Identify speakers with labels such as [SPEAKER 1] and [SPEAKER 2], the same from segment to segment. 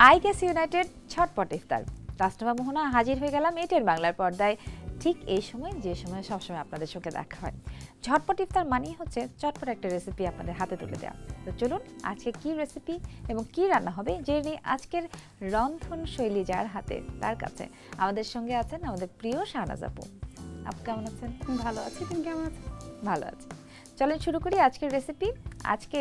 [SPEAKER 1] আইগেস United ঝটপট ইফতার তাসনুভা মোহনা হাজির হয়ে গেলাম এটের বাংলার পর্দায় ঠিক এই সময় যে সময় সবসময় আপনাদের সঙ্গে দেখা হয়। ঝটপট ইফতার মানেই হচ্ছে চটপট একটা রেসিপি আপনাদের হাতে তুলে দেওয়া। তো চলুন আজকে কি রেসিপি এবং কি রান্না হবে জেনে আজকের রন্ধন শৈলী যার হাতে তার কাছে আমাদের সঙ্গে আছেন আমাদের প্রিয় শাহনাজ আপু। আপু কেমন আছেন?
[SPEAKER 2] ভালো আছি, তুমি কেমন আছো?
[SPEAKER 1] ভালো আছি। চলেন শুরু করি আজকের রেসিপি। আজকে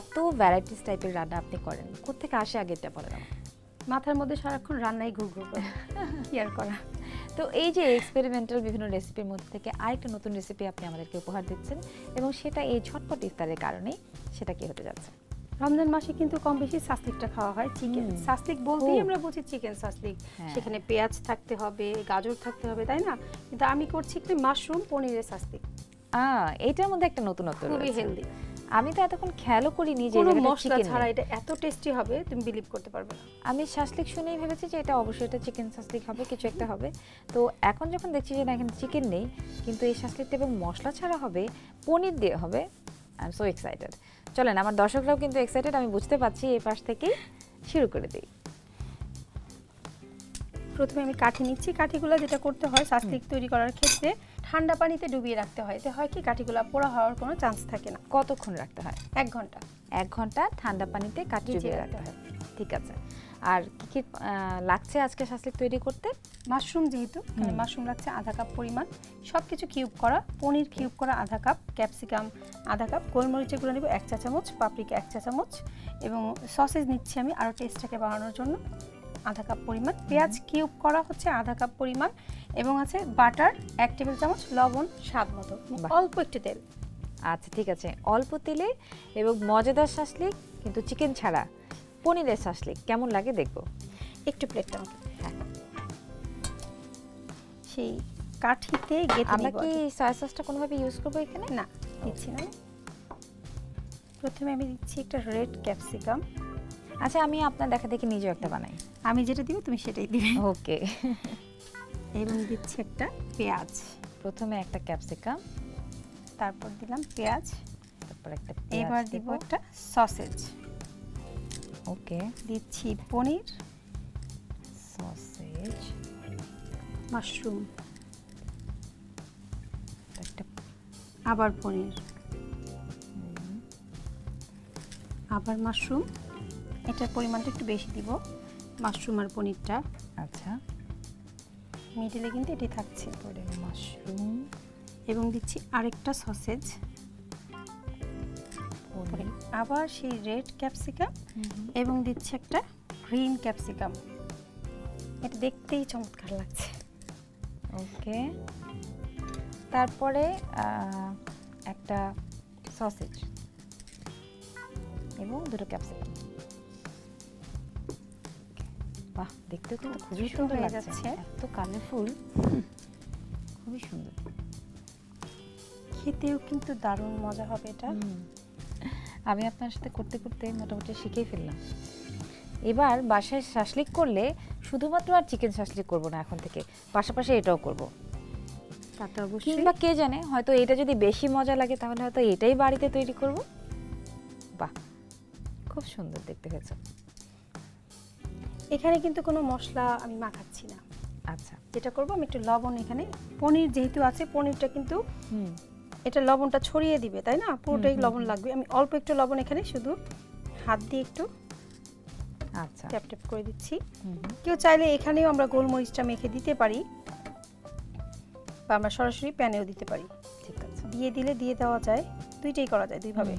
[SPEAKER 1] এত ভ্যারাইটিস টাইপের রান্না আপনি করেন, কোত্থেকে আসে আগেরটা বলেন আমাকে।
[SPEAKER 2] মাথার মধ্যে সারাক্ষণ রান্নাই ঘুরঘুর করে কি আর করা।
[SPEAKER 1] তো এই যে এক্সপেরিমেন্টাল বিভিন্ন রেসিপির মধ্যে থেকে আরেকটা নতুন রেসিপি আপনি আমাদেরকে উপহার দিচ্ছেন এবং সেটা এই ঝটপট ইফতারের কারণেই, সেটা কি হতে যাচ্ছে?
[SPEAKER 2] রমজান মাসে কিন্তু কম বেশি সাসলিকটা খাওয়া হয়, চিকেন সাসলিক বলতেই আমরা বুঝি চিকেন সাসলিক। সেখানে পেঁয়াজ থাকতে হবে, গাজর থাকতে হবে, তাই না? কিন্তু আমি করছি একটু মাশরুম পনিরের সাসলিক।
[SPEAKER 1] এইটার মধ্যে একটা নতুনত্ব
[SPEAKER 2] খুবই হেলদি।
[SPEAKER 1] আমি তো এতক্ষণ খেয়ালও করিনি যে
[SPEAKER 2] কোনো মশলা ছাড়া এটা এত টেস্টি হবে তুমি বিলিভ করতে পারবে না।
[SPEAKER 1] আমি শাসলিক শুনেই ভেবেছি যে এটা অবশ্যই এটা চিকেন শাসলিক হবে, কিছু একটা হবে। তো এখন যখন দেখছি যে না এখানে চিকেন নেই কিন্তু এই শাসলিকটা এবং মশলা ছাড়া হবে, পনির দিয়ে হবে, আই এম সো এক্সাইটেড। চলেন আমার দর্শকরাও কিন্তু এক্সাইটেড, আমি বুঝতে পারছি। এই পাশ থেকেই শুরু করে দিই।
[SPEAKER 2] প্রথমে আমি কাঠি নিচ্ছি। কাঠিগুলো যেটা করতে হয় সাসলিক তৈরি করার ক্ষেত্রে ঠান্ডা পানিতে ডুবিয়ে রাখতে হয়। এতে হয় কি কাঠিগুলো পোড়া হওয়ার কোনো চান্স থাকে না।
[SPEAKER 1] কতক্ষণ রাখতে হয়?
[SPEAKER 2] 1 ঘন্টা।
[SPEAKER 1] 1 ঘন্টা ঠান্ডা পানিতে কাঠি ডুবিয়ে রাখতে হয়। ঠিক আছে। আর কি কি লাগছে আজকে শাসলিক তৈরি করতে?
[SPEAKER 2] মাশরুম, যেহেতু মাশরুম লাগছে আধা কাপ পরিমাণ, সব কিছু কিউব করা, পনির কিউব করা আধা কাপ, ক্যাপসিকাম আধা কাপ, গোলমরিচের গুঁড়ো নেব 1 চা চামচ, পাপরিকা 1 চা চামচ এবং সসেজ নিচ্ছি আমি আরও টেস্টটাকে বাড়ানোর জন্য আধা কাপ পরিমাণ, পেঁয়াজ কিউব করা হচ্ছে আধা কাপ পরিমাণ এবং আছে বাটার 1 টেবিল চামচ, লবণ স্বাদ মতো, অল্প একটু তেল।
[SPEAKER 1] আচ্ছা ঠিক আছে, অল্প তেলে এবং মজাদার শাসলিক কিন্তু চিকেন ছাড়া পনিরের শাসলিক কেমন লাগে দেখব।
[SPEAKER 2] একটু প্লেটটা আমাকে, হ্যাঁ, সেই কাঠিতে গেঁথে
[SPEAKER 1] আমরা
[SPEAKER 2] নিব।
[SPEAKER 1] কি সয়া সসটা কোনোভাবে ইউজ করবো এখানে?
[SPEAKER 2] না, দিচ্ছি না। প্রথমে আমি দিচ্ছি একটা রেড ক্যাপসিকাম।
[SPEAKER 1] আচ্ছা আমি আপনার দেখা দেখি নিজেও একটা বানাই।
[SPEAKER 2] আমি যেটা দিব তুমি সেটাই দিবে।
[SPEAKER 1] ওকে।
[SPEAKER 2] এবং দিচ্ছি একটা পেঁয়াজ।
[SPEAKER 1] প্রথমে একটা ক্যাপসিকাম,
[SPEAKER 2] তারপর দিলাম পেঁয়াজ,
[SPEAKER 1] তারপর একটা
[SPEAKER 2] এবার দিব একটা সসেজ।
[SPEAKER 1] ওকে,
[SPEAKER 2] দিচ্ছি পনির,
[SPEAKER 1] সসেজ,
[SPEAKER 2] মাশরুম,
[SPEAKER 1] একটা
[SPEAKER 2] আবার পনির, আবার মাশরুম। এটার পরিমাণটা একটু বেশি দিব, মাশরুম আর পনিরটা।
[SPEAKER 1] আচ্ছা,
[SPEAKER 2] মিডিলে কিন্তু এটাই থাকছে।
[SPEAKER 1] পরে মাশরুম
[SPEAKER 2] এবং দিচ্ছি আরেকটা সসেজ, আবার সেই রেড ক্যাপসিকাম এবং দিচ্ছি একটা গ্রিন ক্যাপসিকাম। এটা দেখতেই চমৎকার লাগছে।
[SPEAKER 1] ওকে, তারপরে একটা সসেজ এবং দুটো ক্যাপসিকাম। বাহ, দেখতে তো খুবই সুন্দর লাগছে, এত কালারফুল, খুবই সুন্দর।
[SPEAKER 2] খেতেও কিন্তু দারুণ মজা হবে এটা।
[SPEAKER 1] আমি আপনার সাথে করতে করতে মোটামুটি শিখেই ফেললাম। এবার বাসায় শাসলিক করলে শুধুমাত্র আর চিকেন শাসলিক করব না, এখন থেকে পাশাপাশি এটাও করব।
[SPEAKER 2] তাতে অবশ্যই,
[SPEAKER 1] কিংবা কে জানে হয়তো এটা যদি বেশি মজা লাগে তাহলে হয়তো এটাই বাড়িতে তৈরি করব। বাহ, খুব সুন্দর দেখতে হয়েছে।
[SPEAKER 2] এখানে কিন্তু কোনো মশলা আমি মাখাচ্ছি না।
[SPEAKER 1] আচ্ছা,
[SPEAKER 2] যেটা করব আমি একটু লবণ, এখানে পনির যেহেতু আছে পনিরটা কিন্তু এটা লবণটা ছড়িয়ে দিবে, তাই না? পুরোটাই লবণ লাগবে। আমি অল্প একটু লবণ এখানে শুধু হাত দিয়ে একটু
[SPEAKER 1] আচ্ছা
[SPEAKER 2] ট্যাপ ট্যাপ করে দিচ্ছি। কেউ চাইলে এখানেও আমরা গোলমরিচটা মেখে দিতে পারি বা আমরা সরাসরি প্যানেও দিতে পারি।
[SPEAKER 1] ঠিক আছে,
[SPEAKER 2] দিয়ে দিলে দিয়ে দেওয়া যায়, দুইটাই করা যায়, দুইভাবে।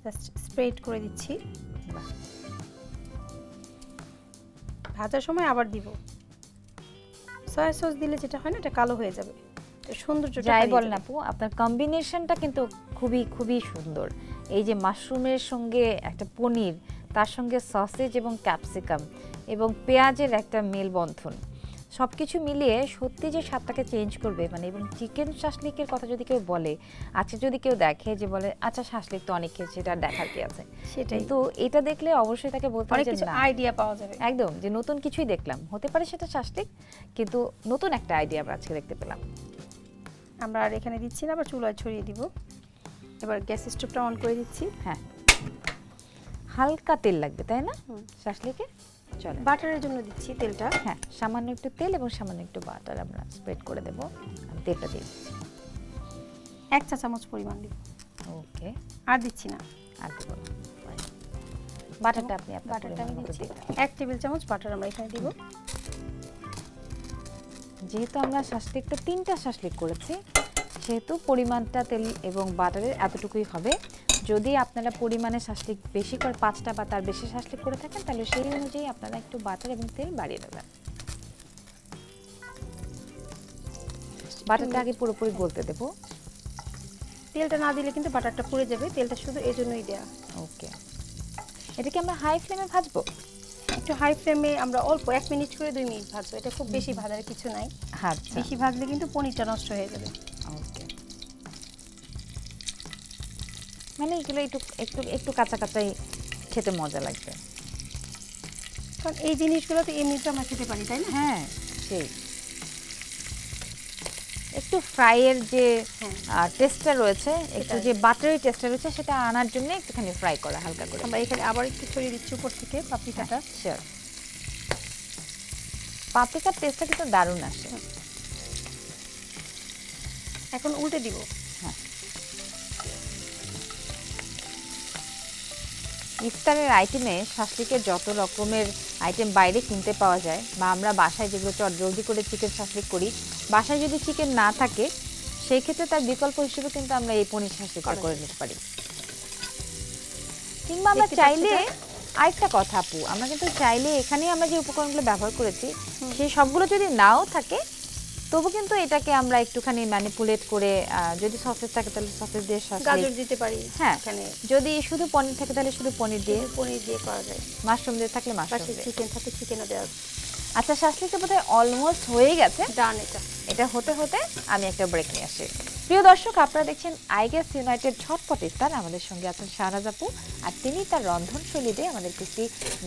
[SPEAKER 2] জাস্ট স্প্রেড করে দিচ্ছি। ভাজার সময় আবার দিব। সয়া সস দিলে যেটা হয় না, এটা কালো হয়ে যাবে, সৌন্দর্যটা
[SPEAKER 1] যাই বলেন আপু, আপনার কম্বিনেশনটা কিন্তু খুবই খুবই সুন্দর। এই যে মাশরুমের সঙ্গে একটা পনির, তার সঙ্গে সসেজ এবং ক্যাপসিকাম এবং পেঁয়াজের একটা মেলবন্ধন, সব কিছু মিলিয়ে সত্যি যে স্বাদটাকে চেঞ্জ করবে। মানে এবং চিকেন শাসলিকের কথা যদি কেউ বলে, আচ্ছা যদি কেউ দেখে যে বলে আচ্ছা শাসলিক তো অনেক খেয়েছে, এটা দেখার কি আছে, সেটাই তো। এটা দেখলে অবশ্যই তাকে বলতে হবে যে
[SPEAKER 2] আইডিয়া পাওয়া যাবে,
[SPEAKER 1] একদম, যে নতুন কিছুই দেখলাম, হতে পারে সেটা শাসলিক কিন্তু নতুন একটা আইডিয়া আমরা আজকে দেখতে পেলাম।
[SPEAKER 2] আমরা আর এখানে দিচ্ছি না, আবার চুলায় ছড়িয়ে দিব। এবার গ্যাস স্টোভটা অন করে দিচ্ছি।
[SPEAKER 1] হ্যাঁ, হালকা তেল লাগবে তাই না শাসলিকে? চলো
[SPEAKER 2] বাটারের জন্য দিচ্ছি তেলটা।
[SPEAKER 1] হ্যাঁ, সামান্য একটু তেল এবং সামান্য একটু বাটার আমরা স্প্রেড করে দেব। আমি তেলটা দিই
[SPEAKER 2] 1 চা চামচ পরিমাণ দিব।
[SPEAKER 1] ওকে,
[SPEAKER 2] আর দিচ্ছি না।
[SPEAKER 1] আর দেব না। বাটারটা আপনি আপনার
[SPEAKER 2] বাটারটা আমি
[SPEAKER 1] পরিমাণ মতো
[SPEAKER 2] দিচ্ছি
[SPEAKER 1] দিবেন।
[SPEAKER 2] 1 টেবিল চামচ বাটার আমরা এখানে দিব।
[SPEAKER 1] যেহেতু আমরা শাসলিকটা 3টা শাসলিক করেছি, সেহেতু পরিমাণটা তেল এবং বাটারের এতটুকুই হবে। যদি আপনারা পরিমাণে শাসলিক বেশি করে 5টা বা তার বেশি শাসলিক করে থাকেন, তাহলে সেই অনুযায়ী আপনারা একটু বাটার এবং তেল বাড়িয়ে দেবেন। বাটারটা আগে পুরোপুরি গলতে দেব।
[SPEAKER 2] তেলটা না দিলে কিন্তু বাটারটা পুড়ে যাবে, তেলটা শুধু এজন্যই দেয়া।
[SPEAKER 1] ওকে, এটাকে আমরা হাই ফ্লেমে ভাজবো।
[SPEAKER 2] একটু হাই ফ্লেমে আমরা অল্প 1 মিনিট করে 2 মিনিট ভাজবো। এটা খুব বেশি ভাজার কিছু নাই।
[SPEAKER 1] আচ্ছা,
[SPEAKER 2] বেশি ভাজলে কিন্তু পনিরটা নষ্ট হয়ে যাবে।
[SPEAKER 1] ওকে, মানে এগুলো একটু একটু একটু কাঁচা কাঁচাই খেতে মজা লাগবে।
[SPEAKER 2] কারণ এই জিনিসগুলো তো এমনিতে আমরা খেতে পারি, তাই না?
[SPEAKER 1] হ্যাঁ, সেই একটু ফ্রাইয়ের যে টেস্টটা রয়েছে, একটু যে বাটারি টেস্টটা রয়েছে, সেটা আনার জন্য একটুখানি ফ্রাই করা হালকা করে।
[SPEAKER 2] আমরা এখানে আবার একটু ছড়িয়ে দিচ্ছি উপর থেকে পাপরিকাটা।
[SPEAKER 1] শিওর, পাপরিকার টেস্টটা কিন্তু দারুণ আসে।
[SPEAKER 2] এখন উল্টে দিব।
[SPEAKER 1] হ্যাঁ, ইফতারের আইটেমে শাসলিকের যত রকমের আইটেম বাইরে কিনতে পাওয়া যায়, বা আমরা বাসায় যেগুলো জলদি করে চিকেন শাসলিক করি, বাসায় যদি চিকেন না থাকে, সেই ক্ষেত্রে তার বিকল্প হিসেবে কিন্তু আমরা এই পনির শাসলিকটা করে নিতে পারি। কিংবা আমরা চাইলে আরেকটা কথা আপু, আমরা কিন্তু চাইলে এখানে আমরা যে উপকরণগুলো ব্যবহার করেছি, সেই সবগুলো যদি নাও থাকে, তবু কিন্তু এটাকে আমরা একটুখানি ম্যানিপুলেট করে, যদি সসেজ থাকে তাহলে সসেজ দিয়ে
[SPEAKER 2] গাজর দিতে পারি।
[SPEAKER 1] হ্যাঁ,
[SPEAKER 2] এখানে
[SPEAKER 1] যদি শুধু পনির থাকে তাহলে শুধু পনির দিয়ে
[SPEAKER 2] করা যায়।
[SPEAKER 1] মাশরুম দিয়ে থাকলে মাশরুম দিয়ে।
[SPEAKER 2] চিকেন থাকে চিকেনও দেওয়া।
[SPEAKER 1] আচ্ছা, শাসলিকটা বোধহয় অলমোস্ট হয়ে গেছে।
[SPEAKER 2] ডান।
[SPEAKER 1] এটা হতে হতে আমি একটা ব্রেক নিয়ে আসি। প্রিয় দর্শক, আপনারা দেখছেন আইগ্যাস ইউনাইটেড ঝটপট ইফতার। আমাদের সঙ্গে আছেন শাহনাজ আপু, আর তিনি তার রন্ধনশৈলী দিয়ে আমাদেরকে একটি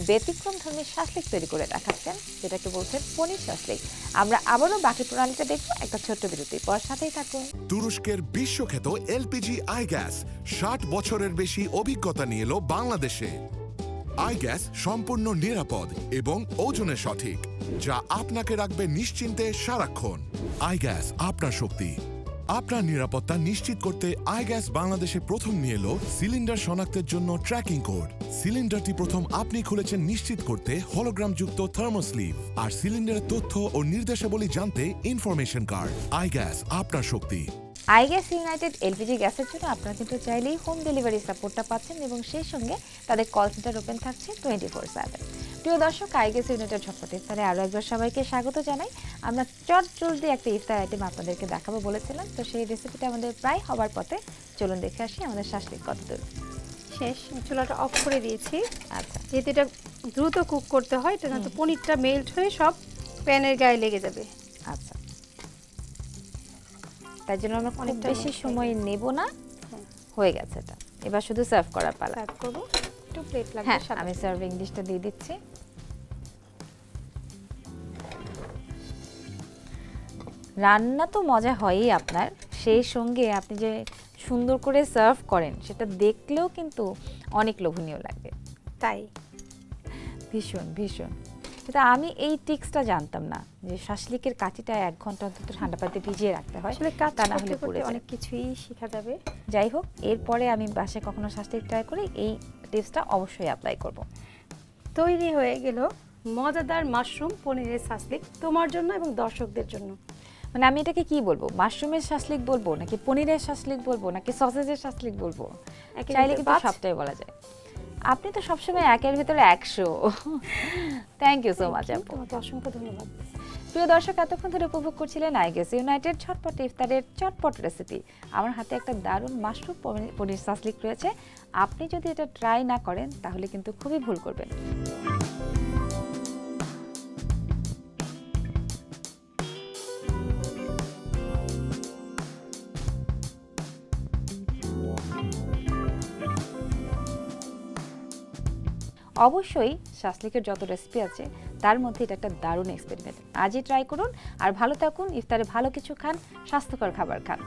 [SPEAKER 1] ব্যতিক্রম ধর্মী শাসলিক তৈরি করে দেখাচ্ছেন, যেটাকে বলছেন পনির শাসলিক। আমরা আবারও বাকি প্রণালীটা দেখবো একটা ছোট্ট বিরতির পর। সাথেই থাকুন।
[SPEAKER 3] তুরস্কের বিশ্বখ্যাত এলপিজি আইগ্যাস 60 বছরের বেশি অভিজ্ঞতা নিয়ে এলো বাংলাদেশে। আইগ্যাস সম্পূর্ণ নিরাপদ এবং ওজনে সঠিক, যা আপনাকে রাখবে নিশ্চিন্তে সারাক্ষণ। আইগ্যাস, আপনার শক্তি, আপনার নিরাপত্তা নিশ্চিত করতে আইগ্যাস বাংলাদেশে প্রথম নিয়ে এলো সিলিন্ডার শনাক্তের জন্য ট্র্যাকিং কোড। সিলিন্ডারটি প্রথম আপনি খুলেছেন নিশ্চিত করতে হলোগ্রামযুক্ত থার্মোস্লিভ, আর সিলিন্ডারের তথ্য ও নির্দেশাবলী জানতে ইনফরমেশন কার্ড। আইগ্যাস, আপনার শক্তি।
[SPEAKER 1] আইগ্যাস ইউনাইটেড এলপিজি গ্যাসের জন্য আপনারা কিন্তু চাইলেই হোম ডেলিভারি সাপোর্টটা পাচ্ছেন, এবং সেই সঙ্গে তাদের কল সেন্টার ওপেন থাকছে 24/7। প্রিয় দর্শক, আইগ্যাস ইউনাইটেড ঝটপট ইফতারে আরও একবার সবাইকে স্বাগত জানাই। আমরা জলদি একটা ইফতার আইটেম আপনাদেরকে দেখাবো বলেছিলাম, তো সেই রেসিপিটা আমাদের প্রায় হবার পথে। চলুন দেখে আসি আমাদের শাসলিক কতদূর
[SPEAKER 2] শেষ। চুলাটা অফ করে দিয়েছি।
[SPEAKER 1] আচ্ছা,
[SPEAKER 2] যেহেতু এটা দ্রুত কুক করতে হয়, এটা কিন্তু পনিরটা মেল্ট হয়ে সব প্যানের গায়ে লেগে যাবে।
[SPEAKER 1] আচ্ছা, তাই জন্য আমরা অনেক বেশি সময় নেব না। হয়ে গেছে এটা, এবার শুধু সার্ভ করার পালা।
[SPEAKER 2] সার্ভ করব। একটু প্লেট লাগবে।
[SPEAKER 1] হ্যাঁ, আমি সার্ভিং ডিশটা দিয়ে দিচ্ছি। রান্না তো মজা হয়ই আপনার, সেই সঙ্গে আপনি যে সুন্দর করে সার্ভ করেন, সেটা দেখলেও কিন্তু অনেক লোভনীয় লাগবে।
[SPEAKER 2] তাই
[SPEAKER 1] ভীষণ ভীষণ। কিন্তু আমি এই টিক্সটা জানতাম না যে শাসলিকের কাঠিটা 1 ঘন্টা অন্তত ঠান্ডা পানিতে ভিজিয়ে রাখতে হয়,
[SPEAKER 2] আসলে কাজ
[SPEAKER 1] তা না হলে
[SPEAKER 2] করতে
[SPEAKER 1] পুড়ে
[SPEAKER 2] করতে
[SPEAKER 1] যায়।
[SPEAKER 2] অনেক কিছুই শেখা যাবে।
[SPEAKER 1] যাই হোক, এরপরে আমি বাসায় কখনো শাসলিক ট্রাই করি, এই টিপসটা অবশ্যই অ্যাপ্লাই করব।
[SPEAKER 2] তৈরি হয়ে গেল মজাদার মাশরুম পনিরের শাসলিক, তোমার জন্য এবং দর্শকদের জন্য।
[SPEAKER 1] মানে আমি এটাকে কি বলবো, মাশরুমের শাসলিক বলবো, নাকি পনিরের শাসলিক বলবো, নাকি সসেজের শাসলিক বলবো? চাইলে কিন্তু সবটাই বলা যায়। আপনি তো সবসময় একের ভিতরে 100। থ্যাংক ইউ সো মাচ আপু,
[SPEAKER 2] তোমাকে অসংখ্য ধন্যবাদ।
[SPEAKER 1] প্রিয় দর্শক, এতক্ষণ ধরে উপভোগ করছিলেন আইগ্যাস ইউনাইটেড ঝটপট ইফতারের চটপট রেসিপি। আমার হাতে একটা দারুণ মাশরুম পনির শাসলিক রয়েছে। আপনি যদি এটা ট্রাই না করেন, তাহলে কিন্তু খুবই ভুল করবেন। অবশ্যই শাসলিকের যত রেসিপি আছে, তার মধ্যে এটা একটা দারুণ এক্সপেরিমেন্ট। আজই ট্রাই করুন, আর ভালো থাকুন, ইফতারে ভালো কিছু খান, স্বাস্থ্যকর খাবার খান।